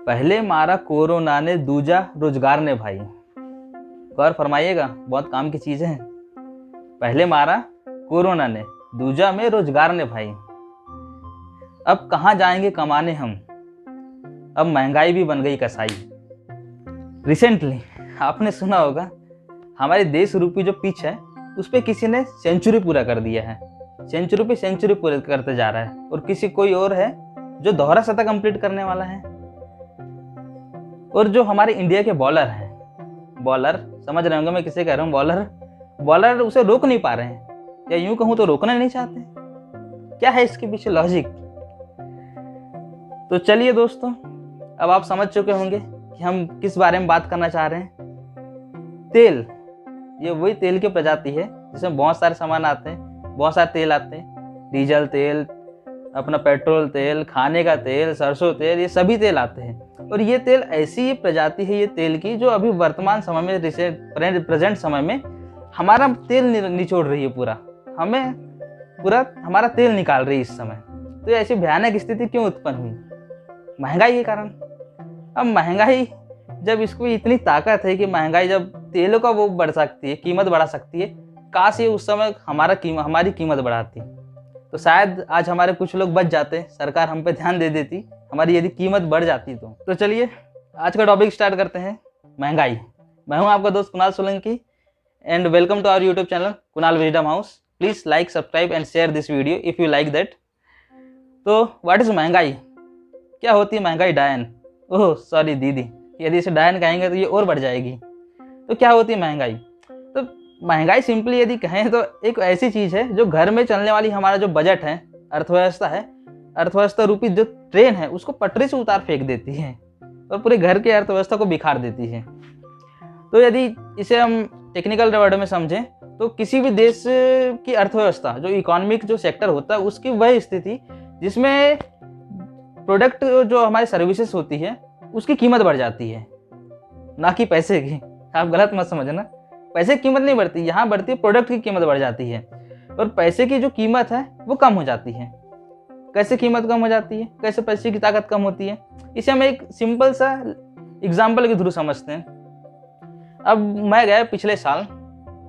पहले मारा कोरोना ने, दूजा रोजगार ने भाई। गौर फरमाइएगा, बहुत काम की चीजें हैं। पहले मारा कोरोना ने, दूजा में रोजगार ने भाई। अब कहाँ जाएंगे कमाने हम, अब महंगाई भी बन गई कसाई। रिसेंटली आपने सुना होगा, हमारे देश रूपी जो पिच है उस पर किसी ने सेंचुरी पूरा कर दिया है। सेंचुरी पे सेंचुरी पूरा करते जा रहा है, और किसी कोई और है जो दोहरा शतक कंप्लीट करने वाला है। और जो हमारे इंडिया के बॉलर हैं, बॉलर समझ रहे होंगे मैं किसे कह रहा हूँ, बॉलर उसे रोक नहीं पा रहे हैं, या यूं कहूं तो रोकना नहीं चाहते। क्या है इसके पीछे लॉजिक? तो चलिए दोस्तों, अब आप समझ चुके होंगे कि हम किस बारे में बात करना चाह रहे हैं। तेल, ये वही तेल की प्रजाति है जिसमें बहुत सारे सामान आते हैं, बहुत सारे तेल आते हैं। डीजल तेल, अपना पेट्रोल तेल, खाने का तेल, सरसों तेल, ये सभी तेल आते हैं। और ये तेल ऐसी प्रजाति है ये तेल की, जो अभी वर्तमान समय में, प्रेजेंट समय में हमारा तेल निचोड़ रही है। पूरा हमारा तेल निकाल रही है इस समय। तो ऐसी भयानक स्थिति क्यों उत्पन्न हुई? महंगाई के कारण। अब महंगाई, जब इसको इतनी ताकत है कि महंगाई जब तेलों का वो बढ़ सकती है, कीमत बढ़ा सकती है, काश ये उस समय हमारी कीमत बढ़ाती, तो शायद आज हमारे कुछ लोग बच जाते, सरकार हम पे ध्यान दे देती, हमारी यदि कीमत बढ़ जाती तो चलिए आज का टॉपिक स्टार्ट करते हैं, महंगाई। मैं हूं आपका दोस्त Kunal Solanki, and welcome to our YouTube channel Kunal wisdom house. Please like, subscribe and share this video if you like that. तो व्हाट इज महंगाई? क्या होती है महंगाई? डायन, ओह सॉरी दीदी, यदि इसे डायन कहेंगे तो ये और बढ़ जाएगी। तो क्या होती है महंगाई? तो महंगाई सिंपली यदि कहें तो एक ऐसी चीज है जो घर में चलने वाली हमारा जो बजट है, अर्थव्यवस्था है, अर्थव्यवस्था रूपी जो ट्रेन है, उसको पटरी से उतार फेंक देती है और पूरे घर की अर्थव्यवस्था को बिखार देती है। तो यदि इसे हम टेक्निकल वर्ड में समझें तो किसी भी देश की अर्थव्यवस्था, जो इकोनॉमिक जो सेक्टर होता है, उसकी वह स्थिति जिसमें प्रोडक्ट जो हमारी सर्विसेज होती है उसकी कीमत बढ़ जाती है, ना कि पैसे की। आप गलत मत समझना, पैसे की कीमत नहीं बढ़ती, यहाँ बढ़ती है प्रोडक्ट की कीमत बढ़ जाती है, और पैसे की जो कीमत है वो कम हो जाती है। कैसे कीमत कम हो जाती है, कैसे पैसे की ताकत कम होती है, इसे हम एक सिंपल सा एग्जाम्पल के थ्रू समझते हैं। अब मैं गया पिछले साल,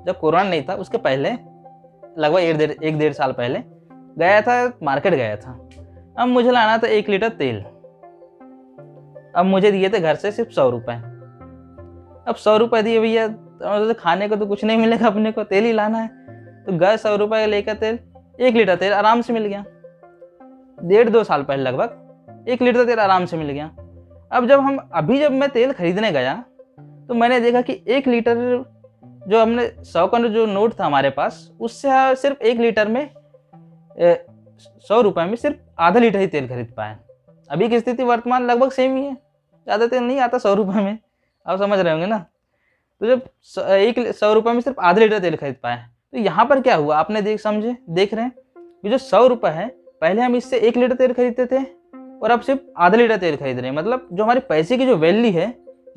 जब कोरोना नहीं था उसके पहले, लगभग एक डेढ़ साल पहले गया था, मार्केट गया था। अब मुझे लाना था 1 लीटर तेल। अब मुझे दिए थे घर से सिर्फ 100 रुपए। अब 100 रुपए दिए भैया, तो खाने को तो कुछ नहीं मिलेगा, अपने को तेल ही लाना है। तो गए 100 रुपए लेकर तेल, 1 लीटर तेल आराम से मिल गया। 1.5-2 साल पहले लगभग 1 लीटर तेल आराम से मिल गया। अब जब मैं तेल खरीदने गया तो मैंने देखा कि 1 लीटर जो हमने 100 का जो नोट था हमारे पास, उससे सिर्फ 1 लीटर में 100 रुपए में सिर्फ आधा लीटर ही तेल खरीद पाए। अभी की स्थिति वर्तमान लगभग सेम ही है, ज़्यादा तेल नहीं आता 100 रुपए में, आप समझ रहे होंगे ना। तो जब 100 रुपए में सिर्फ आधा लीटर तेल खरीद पाए, तो यहाँ पर क्या हुआ आपने देख रहे हैं कि जो 100 रुपए है, पहले हम इससे 1 लीटर तेल खरीदते थे और अब सिर्फ आधा लीटर तेल खरीद रहे हैं। मतलब जो हमारे पैसे की जो वैल्यू है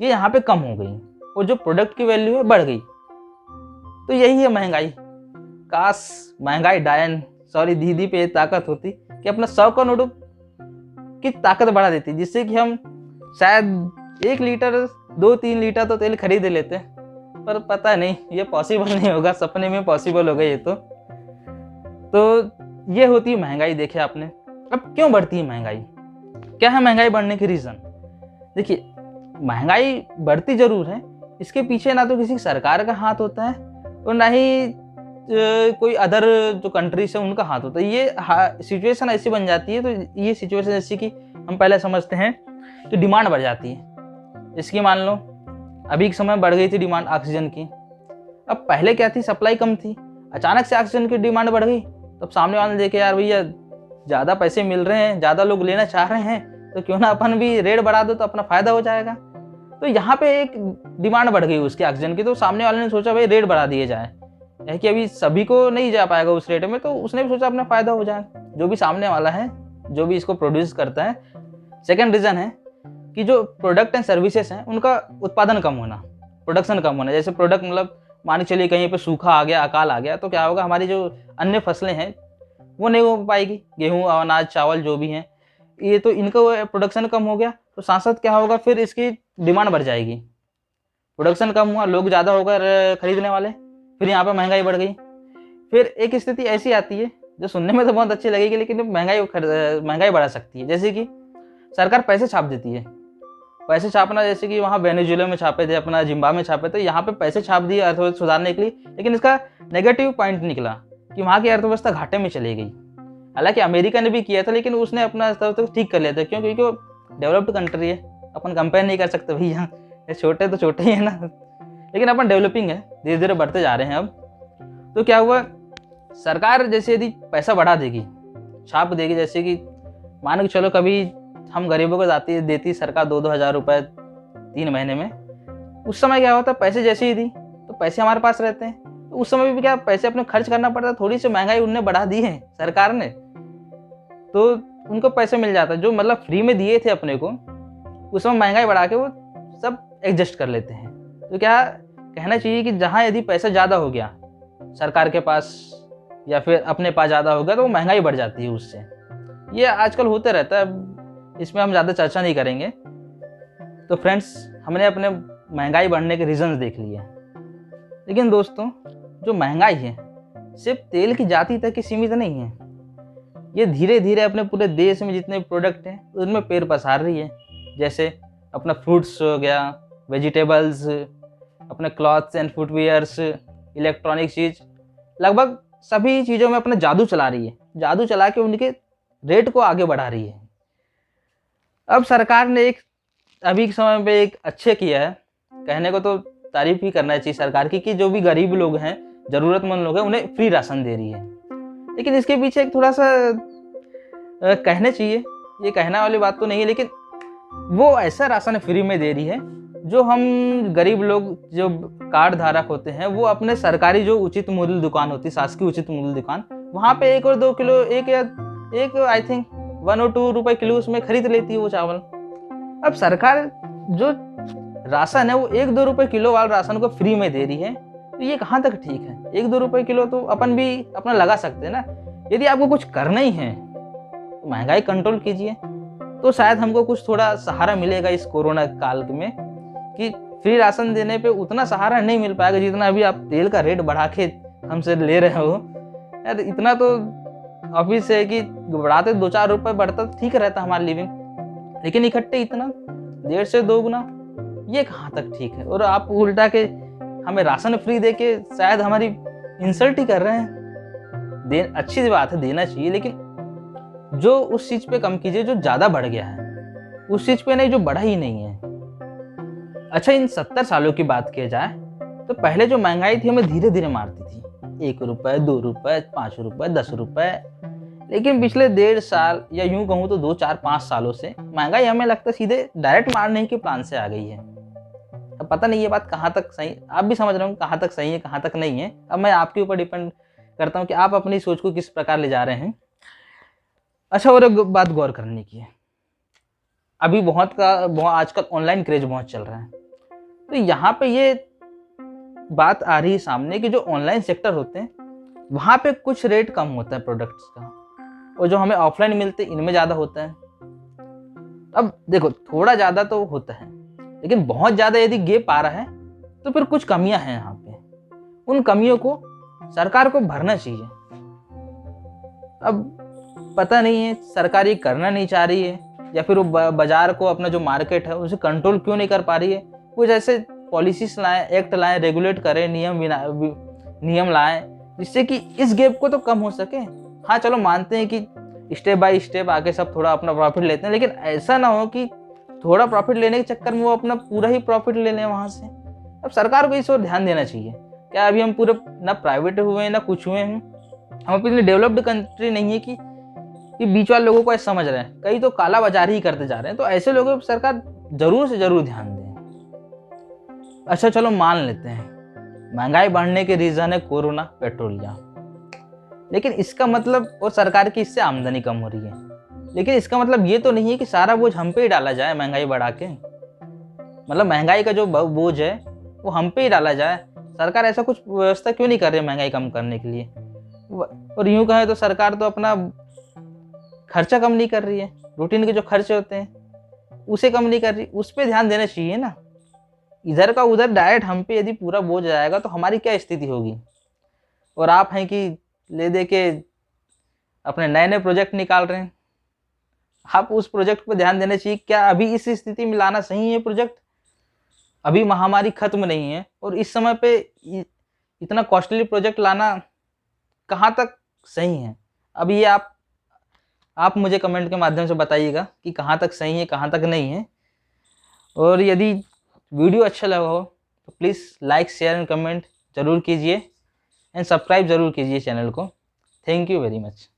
ये यहाँ पे कम हो गई, और जो प्रोडक्ट की वैल्यू है बढ़ गई। तो यही है महंगाई। काश महंगाई डायन, सॉरी दीदी पे ताकत होती कि अपना 100 का नोट की ताकत बढ़ा देती, जिससे कि हम शायद 1 लीटर 2-3 लीटर तो तेल खरीद लेते, पर पता नहीं ये पॉसिबल नहीं होगा, सपने में पॉसिबल होगा ये तो ये होती है महंगाई। देखिए आपने, अब क्यों बढ़ती है महंगाई, क्या है महंगाई बढ़ने की रीजन? देखिए महंगाई बढ़ती जरूर है, इसके पीछे ना तो किसी सरकार का हाथ होता है और ना ही कोई अदर जो कंट्रीज है उनका हाथ होता है। ये सिचुएशन ऐसी बन जाती है, तो ये सिचुएशन ऐसी कि हम पहले समझते हैं तो डिमांड बढ़ जाती है। इसकी मान लो अभी के समय बढ़ गई थी डिमांड ऑक्सीजन की। अब पहले क्या थी, सप्लाई कम थी, अचानक से ऑक्सीजन की डिमांड बढ़ गई। तब सामने वाले देखे, यार भैया ज़्यादा पैसे मिल रहे हैं, ज़्यादा लोग लेना चाह रहे हैं, तो क्यों ना अपन भी रेट बढ़ा दो तो अपना फायदा हो जाएगा। तो यहाँ पे एक डिमांड बढ़ गई उसकी ऑक्सीजन की, तो सामने वाले ने सोचा भाई रेट बढ़ा दिए जाए, है कि अभी सभी को नहीं जा पाएगा उस रेट में, तो उसने भी सोचा अपना फायदा हो जाए, जो भी सामने वाला है, जो भी इसको प्रोड्यूस करता है। सेकेंड रीजन है कि जो प्रोडक्ट एंड सर्विसेज हैं उनका उत्पादन कम होना, प्रोडक्शन कम होना। जैसे प्रोडक्ट मतलब मान के चलिए कहीं पे सूखा आ गया, अकाल आ गया, तो क्या होगा, हमारी जो अन्य फसलें हैं वो नहीं हो पाएगी, गेहूँ, अनाज, चावल जो भी हैं, ये तो इनका प्रोडक्शन कम हो गया, तो साथ साथ क्या होगा, फिर इसकी डिमांड बढ़ जाएगी। प्रोडक्शन कम हुआ, लोग ज़्यादा होकर खरीदने वाले, फिर यहाँ पर महंगाई बढ़ गई। फिर एक स्थिति ऐसी आती है जो सुनने में तो बहुत अच्छी लगेगी, लेकिन महंगाई बढ़ा सकती है। जैसे कि सरकार पैसे छाप देती है। पैसे छापना, जैसे कि वहाँ वेनेजुएला में छापे थे, अपना जिम्बाब्वे में छापे थे, यहाँ पे पैसे छाप दिए अर्थव्यवस्था सुधारने के लिए, लेकिन इसका नेगेटिव पॉइंट निकला कि वहाँ की अर्थव्यवस्था घाटे में चली गई। हालांकि अमेरिका ने भी किया था, लेकिन उसने अपना स्तर तो ठीक कर लिया था। क्यों? क्योंकि वो डेवलप्ड कंट्री है, अपन कंपेयर नहीं कर सकते भैया, छोटे तो छोटे ही है ना, लेकिन अपन डेवलपिंग है, धीरे धीरे बढ़ते जा रहे हैं। अब तो क्या हुआ, सरकार जैसे यदि पैसा बढ़ा देगी, छाप देगी, जैसे कि मान के चलो कभी हम गरीबों को देती सरकार 2-2 हज़ार रुपये 3 महीने में, उस समय क्या होता, पैसे जैसे ही दी तो पैसे हमारे पास रहते हैं, तो उस समय भी क्या पैसे अपने खर्च करना पड़ता, थोड़ी सी महंगाई उनने बढ़ा दी है सरकार ने, तो उनको पैसे मिल जाता है। जो मतलब फ्री में दिए थे अपने को, उस समय महंगाई बढ़ा के वो सब एडजस्ट कर लेते हैं। तो क्या कहना चाहिए कि जहाँ यदि पैसा ज़्यादा हो गया सरकार के पास या फिर अपने पास ज़्यादा हो गया, तो वो महंगाई बढ़ जाती है उससे। ये आजकल होते रहता है, इसमें हम ज़्यादा चर्चा नहीं करेंगे। तो फ्रेंड्स, हमने अपने महंगाई बढ़ने के रीजंस देख लिए, लेकिन दोस्तों जो महंगाई है सिर्फ तेल की जाति तक ही सीमित नहीं है, ये धीरे धीरे अपने पूरे देश में जितने प्रोडक्ट हैं उनमें पैर पसार रही है। जैसे अपना फ्रूट्स हो गया, वेजिटेबल्स, अपने क्लॉथ्स एंड फुटवियर्स, इलेक्ट्रॉनिक चीज़, लगभग सभी चीज़ों में अपना जादू चला रही है। जादू चला के उनके रेट को आगे बढ़ा रही है। अब सरकार ने एक अभी के समय पे एक अच्छे किया है, कहने को तो तारीफ ही करना चाहिए सरकार की, कि जो भी गरीब लोग हैं, ज़रूरतमंद लोग हैं, उन्हें फ्री राशन दे रही है। लेकिन इसके पीछे एक थोड़ा सा कहने चाहिए, ये कहने वाली बात तो नहीं है, लेकिन वो ऐसा राशन फ्री में दे रही है जो हम गरीब लोग, जो कार्ड धारक होते हैं, वो अपने सरकारी जो उचित मूल्य दुकान होती है, शासकीय उचित मूल्य दुकान, वहाँ पे 1 और 2 किलो, एक आई थिंक 1 और 2 रुपए किलो उसमें खरीद लेती है वो चावल। अब सरकार जो राशन है वो 1-2 रुपए किलो वाला राशन को फ्री में दे रही है, तो ये कहाँ तक ठीक है? 1-2 रुपए किलो तो अपन भी अपना लगा सकते हैं ना। यदि आपको कुछ करना ही है तो महंगाई कंट्रोल कीजिए, तो शायद हमको कुछ थोड़ा सहारा मिलेगा इस कोरोना काल में। कि फ्री राशन देने पे उतना सहारा नहीं मिल पाएगा जितना अभी आप तेल का रेट बढ़ा के हमसे ले रहे हो। यार इतना तो ऑफिस है कि बढ़ाते 2-4 रुपए बढ़ता तो ठीक रहता हमारी लिविंग, लेकिन इकट्ठे इतना 1.5 से 2 गुना, ये कहाँ तक ठीक है? और आप उल्टा के हमें राशन फ्री दे के शायद हमारी इंसल्ट ही कर रहे हैं। अच्छी बात है, देना चाहिए, लेकिन जो उस चीज पे कम कीजिए जो ज्यादा बढ़ गया है, उस चीज पे नहीं जो बढ़ा ही नहीं है। अच्छा, इन 70 सालों की बात की जाए तो पहले जो महंगाई थी हमें धीरे धीरे मारती थी, 1 रुपए, 2 रुपए, 5 रुपए, 10 रुपए, लेकिन पिछले 1.5 साल या यूं कहूँ तो 2-4-5 सालों से महंगाई हमें लगता है सीधे डायरेक्ट मारने के प्लान से आ गई है। अब पता नहीं ये बात कहाँ तक सही, आप भी समझ रहे हो कहाँ तक सही है कहाँ तक नहीं है। अब मैं आपके ऊपर डिपेंड करता हूँ कि आप अपनी सोच को किस प्रकार ले जा रहे हैं। अच्छा, और एक बात गौर करने की है, अभी बहुत आजकल ऑनलाइन क्रेज बहुत चल रहा है, तो यहाँ पे ये बात आ रही है सामने कि जो ऑनलाइन सेक्टर होते हैं वहाँ पे कुछ रेट कम होता है प्रोडक्ट्स का, और जो हमें ऑफलाइन मिलते हैं इनमें ज़्यादा होता है। अब देखो, थोड़ा ज़्यादा तो होता है, लेकिन बहुत ज़्यादा यदि गैप आ रहा है तो फिर कुछ कमियां हैं यहाँ पे, उन कमियों को सरकार को भरना चाहिए। अब पता नहीं है सरकार ये करना नहीं चाह रही है, या फिर वो बाजार को, अपना जो मार्केट है उसे कंट्रोल क्यों नहीं कर पा रही है। कुछ ऐसे पॉलिसीज लाएं, एक्ट लाएं, रेगुलेट करें, नियम लाएं, जिससे कि इस गैप को तो कम हो सके। हाँ चलो, मानते हैं कि स्टेप बाय स्टेप आके सब थोड़ा अपना प्रॉफिट लेते हैं, लेकिन ऐसा ना हो कि थोड़ा प्रॉफिट लेने के चक्कर में वो अपना पूरा ही प्रॉफिट ले लें वहाँ से। अब सरकार को इस ओर ध्यान देना चाहिए। क्या अभी हम पूरे ना प्राइवेट हुए हैं ना कुछ हुए हैं, हम अपनी डेवलप्ड कंट्री नहीं है कि बीच वाले लोगों को ऐसा समझ रहे हैं, कई तो काला बाजारी ही करते जा रहे हैं। तो ऐसे लोगों पर सरकार जरूर से जरूर ध्यान दें। अच्छा चलो, मान लेते हैं महंगाई बढ़ने के रीजन है कोरोना, पेट्रोलियम, लेकिन इसका मतलब, और सरकार की इससे आमदनी कम हो रही है, लेकिन इसका मतलब ये तो नहीं है कि सारा बोझ हम पे ही डाला जाए महंगाई बढ़ा के। मतलब महंगाई का जो बोझ है वो हम पे ही डाला जाए। सरकार ऐसा कुछ व्यवस्था क्यों नहीं कर रही है महंगाई कम करने के लिए? और यूं कहें तो सरकार तो अपना खर्चा कम नहीं कर रही है, रूटीन के जो खर्चे होते हैं उसे कम नहीं कर रही, उस पर ध्यान देना चाहिए ना। इधर का उधर डायरेक्ट हम पे यदि पूरा बोझ जाएगा तो हमारी क्या स्थिति होगी। और आप हैं कि ले दे के अपने नए नए प्रोजेक्ट निकाल रहे हैं। आप उस प्रोजेक्ट पर ध्यान देना चाहिए, क्या अभी इस स्थिति में लाना सही है प्रोजेक्ट? अभी महामारी खत्म नहीं है और इस समय पे इतना कॉस्टली प्रोजेक्ट लाना कहाँ तक सही है? अब ये आप मुझे कमेंट के माध्यम से बताइएगा कि कहाँ तक सही है, कहाँ तक नहीं है। और यदि वीडियो अच्छा लगा हो तो please like, share and comment ज़रूर कीजिए एंड सब्सक्राइब ज़रूर कीजिए चैनल को। Thank you very much.